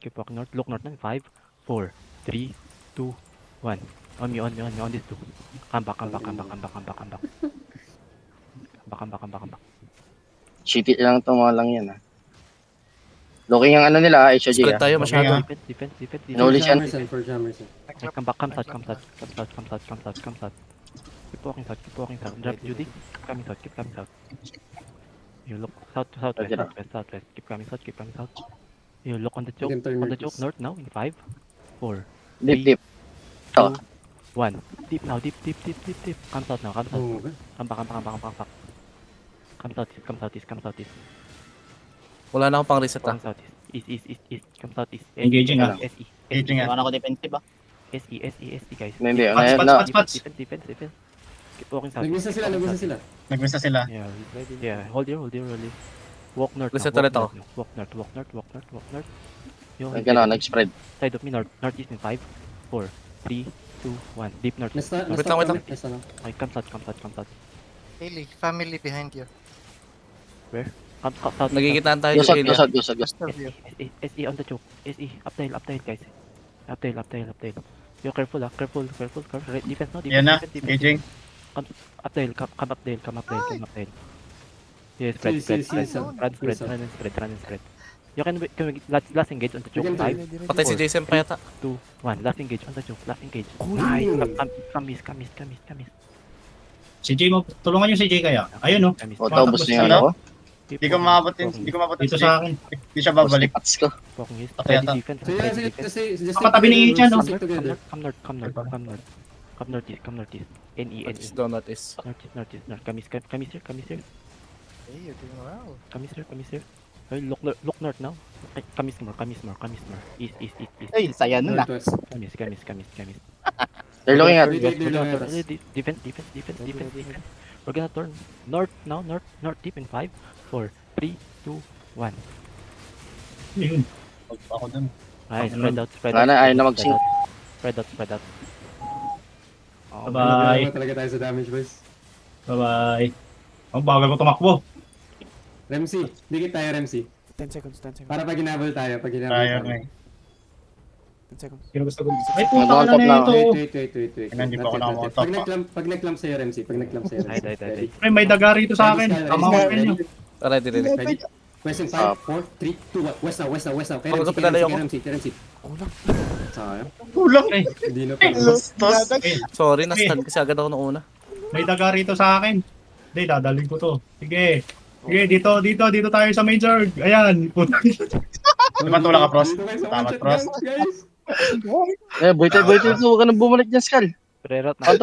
Keep walking north. Look north na. 5, 4, 3, 2, 1. On me, on me, on me, on this 2. Come back, come back, come back, come back, come back, come back. Come back, come back, come back. Shitty lang itong mga lang yan ah. Looking ang ano nila, HOG Spread ah. tayo masyado. Defense, defense, defense, Inuli defense. siya. For Jamerson. Okay, come back, come south, come south, come south, come south, come south, come south. Keep walking south, keep walking south. Drop Judy. Keep coming south, keep coming south. You look south to southwest, Okay. southwest, southwest. Keep coming south, keep coming south. You look on the choke, can turn on the northeast. choke north now in 5, 4, Deep, deep. 2, 1. Deep now, deep, deep, deep, deep, deep. Come south now, come south. Oh, okay. Come back, come back, come back, come back, come back. Come southeast, come southeast, come southeast. Wala na akong pang reset Come ah. southeast. East, east, east, east. Come southeast. Engaging ah. SE. Engaging ah. Iwan ako defensive ah. SE, SE, SE guys. Hindi, Keep- ano yan, no. Spots. Defense, defense, defense. Keep walking south. Nag-miss na sila, nag-miss na sila. Nag-miss na sila. Yeah, yeah. Hold here, hold here, hold here. Walk north. Reset now, ulit ako. walk north, walk north, walk north, walk north. Yo, Nag-ano, nag-spread. side of me north, northeast in 5, 4, 3, 2, 1. Deep north. Nasta, Wait lang, wait lang. Nasta na. Okay, come south, come south, come south. Haley, family behind you. Come south. Nagigitaan tayo Gusot, sa area. gusot, gusot, gusot. SE on the choke. SE, up tail guys. Up tail. Yo, careful ah, careful. Right, defense no, Yan na. defense. Engaging. Up tail, come up tail. Yeah, spread. See, Run, Yes, spread. You can last engage on the choke. You can 5, Patay si Jason pa yata. 2, 1. Last engage on the choke. Last engage. Nice. Come. Si Jay mo, tulungan nyo si Jay kaya. Ayun oh. O, taubos na yung ano ko. Hindi ko maabot dito sa akin. Hindi siya babalik. Pats ko. Walking east. Patay Ready ata. defense. So yeah, Ready sige, defense. just Kapatabi ni Ichan, no? Stick together. Come north. Come northeast. NE. Northeast daw, northeast. Northeast. Come here. Hey, you're doing well. Come here. Hey, look north now. Okay, come more. East. Ay, saya nun ah. Northwest. Come. They're looking at. They're looking at us. Defense. We're gonna turn north now. North deep in 5, 4, 3, 2, 1. Ayun. Ako dun. Ay, Ano? spread out. Wala na, ayaw na mag-sync. Spread out. Oh, Bye-bye. Wala talaga tayo sa damage, boys. Bye-bye. Ang bagal ko tumakbo. Remsi, dikit tayo, Remsi. 10 seconds. Para pag ginabol tayo, Tayo eh. 10 seconds. Sino gusto ko? Ay puta ka Mag-on-top na lang. ito. Wait. Hindi pa ako That's it. naka-on-top, Pag nag-clamp sa'yo, Remsi. Ay. Ay, may daga rito sa akin. Tama ko nyo. Ready. Ready? West in 5, 4, 3, 2, 1. West now. Kay Pag Remsi, kapilala ako. kay Remsi. Kulang. Sayang. Kulang eh. Hindi na Ay, pala. Sorry, na-stun kasi agad ako nung una. May daga rito sa akin. Hindi, dadaling ko to. Sige, dito tayo sa major. Ayan. Puta. Diba tulak ka, Pros? Dito kayo sa Tama, one shot Pros. lang, guys. Eh, boy, huwag ka nang bumalik dyan, Skull. Spread out na.